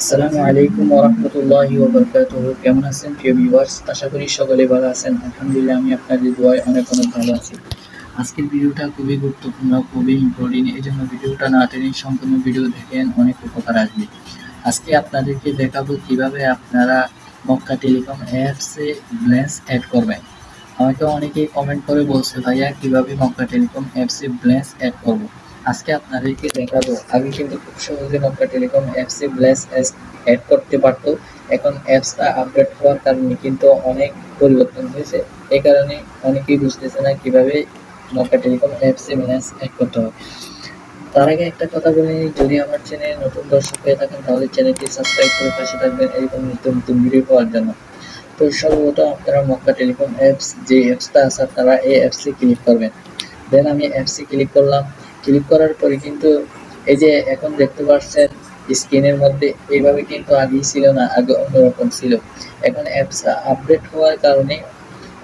আসসালামু আলাইকুম ওয়া রাহমাতুল্লাহি ওয়া বারাকাতুহু। কেমন আছেন প্রিয় ভিউয়ার্স? আশা করি সকলে ভালো আছেন। আলহামদুলিল্লাহ, আমি আপনাদের দোয়ায় অনেক ভালো আছি। আজকের ভিডিওটা খুবই গুরুত্বপূর্ণ, খুবই ইম্পর্টেন্ট। এজন্য ভিডিওটা না টেনে সম্পূর্ণ ভিডিও দেখেন, অনেক উপকার আসবে। আজকে আপনাদেরকে দেখাবো কিভাবে আপনারা মক্কা টেলিকম অ্যাপসে ব্যালেন্স অ্যাড করবেন। আমাকে অনেকেই কমেন্ট করে বলছে, ভাইয়া কিভাবে মক্কা টেলিকম অ্যাপসে ব্যালেন্স অ্যাড করব। আজকে আপনাদেরকে দেখাবো। আগে কিন্তু খুব সহজে মক্কা টেলিকম অ্যাপসে ব্যালেন্স অ্যাড করতে পারতো। এখন অ্যাপসটা আপডেট হওয়ার কারণে কিন্তু অনেক পরিবর্তন হয়েছে। এই কারণে অনেকেই বুঝতেছে না কিভাবে মক্কা টেলিকম অ্যাপসে ব্যালেন্স অ্যাড করতে হবে। তার আগে একটা কথা বলে নিই, যদি আমার চ্যানেলে নতুন দর্শক হয়ে থাকেন তাহলে চ্যানেলটি সাবস্ক্রাইব করে পাশে থাকবেন এরকম নিত্য নতুন ভিডিও পাওয়ার জন্য। তো সর্বপ্রথম আপনারা মক্কা টেলিকম অ্যাপস যে অ্যাপসটা আছে আপনারা এই অ্যাপসে ক্লিক করবেন। দেন আমি অ্যাপসে ক্লিক করলাম। ক্লিক করার পরে কিন্তু এই যে এখন দেখতে পাচ্ছেন স্ক্রিনের মধ্যে এইভাবে কিন্তু আগেই ছিল না, আগে অন্যরকম ছিল। এখন অ্যাপসটা আপডেট হওয়ার কারণে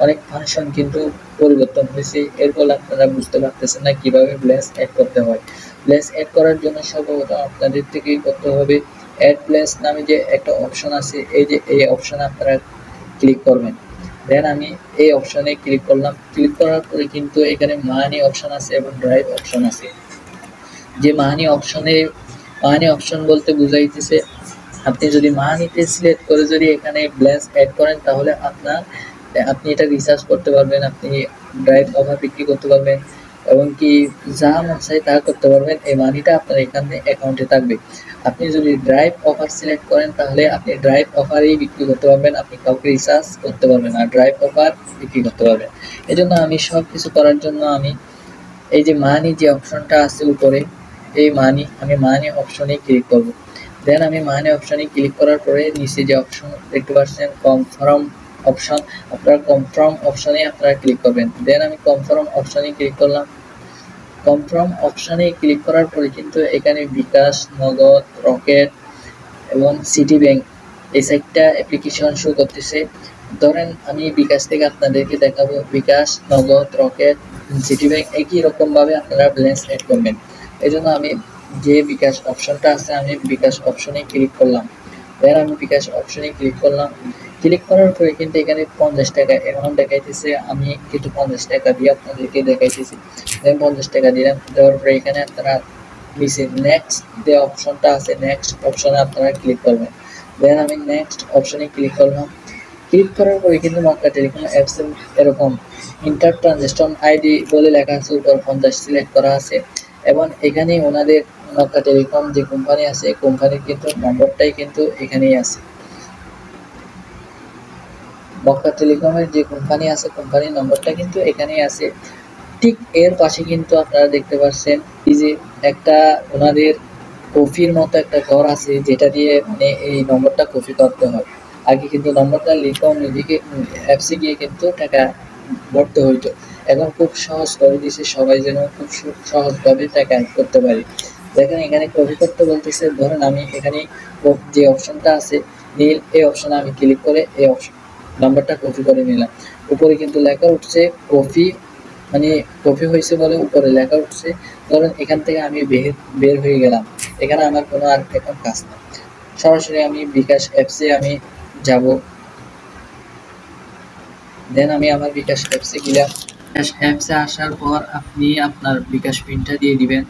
অনেক ফাংশন কিন্তু পরিবর্তন হয়েছে। এর ফলে আপনারা বুঝতে পারতেছেন না কিভাবে ব্যালেন্স অ্যাড করতে হয়। ব্যালেন্স অ্যাড করার জন্য সর্বপ্রথম আপনাদের থেকেই করতে হবে অ্যাড ব্যালেন্স নামে যে একটা অপশন আছে, এই যে এই অপশনে আপনারা ক্লিক করবেন। দেন আমি এই অপশনে ক্লিক করলাম। ক্লিক করার পরে কিন্তু এখানে মানি অপশন আছে এবং ড্রাইভ অপশন আছে। যে মানি অপশন বলতে বুঝাইতেছে আপনি যদি মানিতে সিলেক্ট করে যদি এখানে ব্যালেন্স অ্যাড করেন তাহলে আপনি এটা রিচার্জ করতে পারবেন, আপনি ড্রাইভ অফার বিক্রি করতে পারবেন এবং কি যা মন চায় তা করতে পারবেন। এই মানিটা আপনার এখানে অ্যাকাউন্টে থাকবে। আপনি যদি ড্রাইভ অফার সিলেক্ট করেন তাহলে আপনি ড্রাইভ অফারই বিক্রি করতে পারবেন, আপনি কাউকে রিচার্জ করতে পারবেন না, ড্রাইভ অফার বিক্রি করতে পারবেন। এই জন্য আমি সব কিছু করার জন্য আমি এই যে মানি যে অপশনটা আছে উপরে, আমি মানি অপশনে ক্লিক করব। দেন আমি মানি অপশনে ক্লিক করার পরে নিচে যে অপশন দেখতে পাচ্ছেন কনফার্ম অপশন, আপনারা কনফার্ম অপশনে আপনারা ক্লিক করবেন। দেন আমি কনফার্ম অপশনে ক্লিক করলাম। কনফার্ম অপশনে ক্লিক করার পরে কিন্তু এখানে বিকাশ, নগদ, রকেট এবং সিটি ব্যাংক এই সাইটটা অ্যাপ্লিকেশন শো করতেছে। ধরেন আমি বিকাশ থেকে আপনাদেরকে দেখাবো। বিকাশ, নগদ, রকেট, সিটি ব্যাংক একই রকমভাবে আপনারা ব্যালেন্স অ্যাড করবেন। এই জন্য আমি যে বিকাশ অপশনটা আছে আমি বিকাশ অপশনে ক্লিক করলাম। দেন আমি বিকাশ অপশনে ক্লিক করলাম। ক্লিক করার পরে কিন্তু এখানে 50 টাকা অ্যামাউন্ট দেখাইতেছে। আমি কিন্তু 50 টাকা দিয়ে আপনাদেরকে দেখাইতেছি। দেন 50 টাকা দিলাম। দেওয়ার পরে এখানে আপনারা নিচে নেক্সট যে অপশনটা আছে নেক্সট অপশনে আপনারা ক্লিক করবেন। দেন আমি নেক্সট অপশনে ক্লিক করলাম। ক্লিক করার পরে কিন্তু মক্কা টেলিকম অ্যাপস এরকম ইন্টার ট্রানজেকশন আইডি বলে লেখা আছে, উপর 50 সিলেক্ট করা আছে এবং এখানে ওনাদের মক্কা টেলিকম যে কোম্পানি আছে কোম্পানির কিন্তু নম্বরটাই কিন্তু এখানেই আছে। মক্কা টেলিকমের যে কোম্পানি আছে কোম্পানির নম্বরটা কিন্তু এখানেই আছে। ঠিক এর পাশে কিন্তু আপনারা দেখতে পাচ্ছেন এই যে একটা ওনাদের কপির মতো একটা ঘর আছে যেটা দিয়ে মানে এই নম্বরটা কপি করতে হয়। আগে কিন্তু নম্বরটা লিখে নিজেকে অ্যাপসে গিয়ে কিন্তু টাকা ভরতে হইতো। এখন খুব সহজ করে দিয়েছে, সবাই যেন খুব সহজভাবে টাকা অ্যাড করতে পারে। দেখেন এখানে কপি করতে বলতেছে। ধরেন আমি এখানে যে অপশনটা আছে নীল, এই অপশনে আমি ক্লিক করে এই অপশন নাম্বারটা কপি করে নিলাম। উপরে কিন্তু লেখা উঠছে কপি, মানে কপি হয়েছে বলে উপরে লেখা উঠছে। ধরেন এখান থেকে আমি বের হয়ে গেলাম, এখানে আমার কোনো আর এখন কাজ নেই। সরাসরি আমি বিকাশ অ্যাপসে আমি যাব। দেন আমি আমার বিকাশ অ্যাপসে গেলাম। বিকাশ অ্যাপসে আসার পর আপনি আপনার বিকাশ পিনটা দিয়ে দিবেন।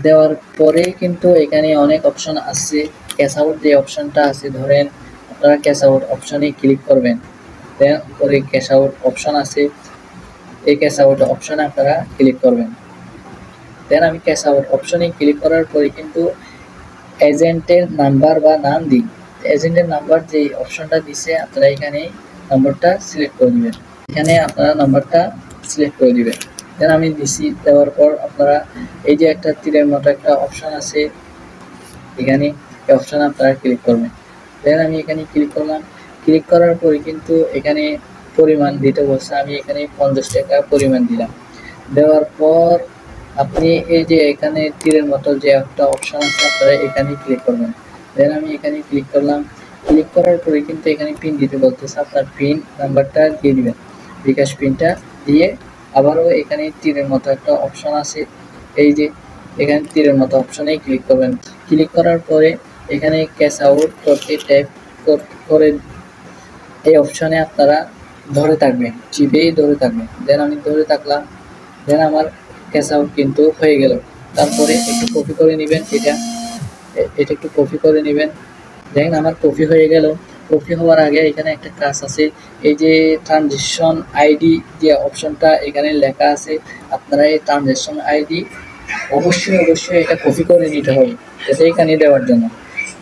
দেওয়ার পরে কিন্তু এখানে অনেক অপশন আছে। ক্যাশ আউট যে অপশনটা আছে, ধরেন আপনারা ক্যাশ আউট অপশনে ক্লিক করবেন। দেন পরে ক্যাশ আউট অপশন আছে, এই ক্যাশ আউট অপশনে আপনারা ক্লিক করবেন। দেন আমি ক্যাশ আউট অপশনে ক্লিক করার পরে কিন্তু এজেন্টের নাম্বার বা নাম দিই। এজেন্টের নাম্বার যে অপশনটা দিছে আপনারা এখানে নম্বরটা সিলেক্ট করে দিবেন। এখানে আপনারা নাম্বারটা সিলেক্ট করে দিবেন। দেন আমি দিছি। দেওয়ার পর আপনারা এই যে একটা তীরের মতো একটা অপশন আছে, এখানে এই অপশনে আপনারা ক্লিক করবেন। দেন আমি এখানে ক্লিক করলাম। ক্লিক করার পরে কিন্তু এখানে পরিমাণ দিতে বলছে, আমি এখানে 50 টাকা পরিমাণ দিলাম। দেওয়ার পর আপনি এই যে এখানে তীরের মতো যে একটা অপশন আছে আপনারা এখানে ক্লিক করবেন। দেন আমি এখানে ক্লিক করলাম। ক্লিক করার পরে কিন্তু এখানে পিন দিতে বলতেছে, আপনার পিন নাম্বারটা দিয়ে দিবেন। বিকাশ পিনটা দিয়ে আবারও এখানে তীরের মতো একটা অপশন আছে, এই যে এখানে তীরের মতো অপশনেই ক্লিক করবেন। ক্লিক করার পরে এখানে ক্যাশ আউট করতে ট্যাপ করে এই অপশনে আপনারা ধরে থাকবেন, চিপেই ধরে থাকবেন। দেন আমি ধরে থাকলাম, দেন আমার ক্যাশ আউট কিন্তু হয়ে গেল। তারপরে একটু কপি করে নেবেন, এটা একটু কপি করে নেবেন। দেখেন আমার কপি হয়ে গেল। কপি হওয়ার আগে এখানে একটা কাজ আছে, এই যে ট্রানজেকশন আইডি যে অপশনটা এখানে লেখা আছে, আপনারা এই ট্রানজেকশন আইডি অবশ্যই এটা কপি করে নিতে হবে, এটা এখানে দেওয়ার জন্য।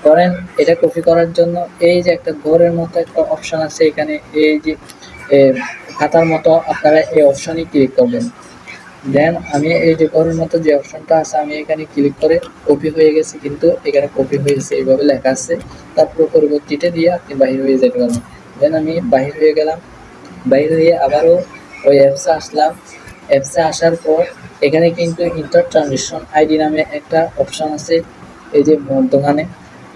করেন এটা কপি করার জন্য এই যে একটা ঘরের মতো একটা অপশন আছে এখানে, এই যে খাতার মতো, আপনারা এই অপশনে ক্লিক করবেন। দেন আমি এই যে ঘরের মতো যে অপশনটা আছে আমি এখানে ক্লিক করে কপি হয়ে গেছে, কিন্তু এখানে কপি হয়েছে এইভাবে লেখা আছে। তারপর পরবর্তীতে দিয়ে আপনি বাহির হয়ে যেতে পারবেন। দেন আমি বাহির হয়ে গেলাম, বাহির হয়ে আবারও ওই অ্যাপসে আসলাম। অ্যাপসে আসার পর এখানে কিন্তু ইন্টার ট্রানজেকশন আইডি নামে একটা অপশন আছে, এই যে দোকানে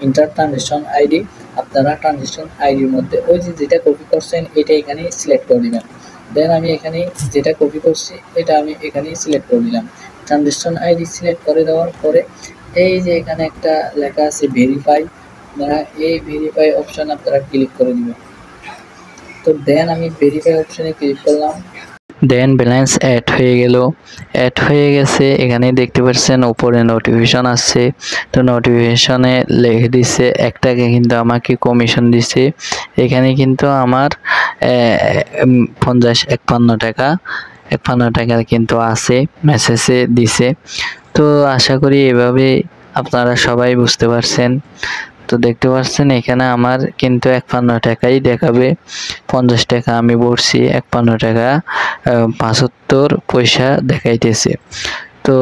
ইন্টার ট্রানজেকশন আইডি, আপনারা ট্রানজেকশন আইডির মধ্যে ওই যে যেটা কপি করছেন এটা এখানে সিলেক্ট করে দিবেন। দেন আমি এখানে যেটা কপি করছি এটা আমি এখানে সিলেক্ট করে দিলাম। ট্রানজেকশন আইডি সিলেক্ট করে দেওয়ার পরে এই যে এখানে একটা লেখা আছে ভেরিফাই, আপনারা এই ভেরিফাই অপশন আপনারা ক্লিক করে দিবেন। তো দেন আমি ভেরিফাই অপশনে ক্লিক করলাম। দেন ব্যালেন্স অ্যাড হয়ে গেল, অ্যাড হয়ে গেছে। এখানে দেখতে পাচ্ছেন উপরে নোটিফিকেশন আসছে, তো নোটিফিকেশনে লিখে দিচ্ছে 1 টাকা কিন্তু আমাকে কমিশন দিছে। এখানে কিন্তু আমার 51 টাকা কিন্তু আছে, মেসেজে দিছে। তো আশা করি এভাবে আপনারা সবাই বুঝতে পারছেন। তো দেখতে পাচ্ছেন এখানে আমার কিন্তু 51 টাকাই দেখাবে, 50 টাকা আমি ভরছি, 51 টাকা 75 পয়সা দেখাইতেছে। তো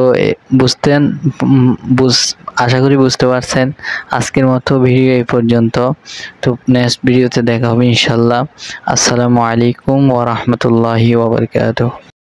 আশা করি বুঝতে পারছেন। আজকের মতো ভিডিও এই পর্যন্ত, তো নেক্সট ভিডিওতে দেখা হবে ইনশাল্লাহ। আসসালামু আলাইকুম ওয়া রাহমাতুল্লাহি ওয়া বারাকাতুহু।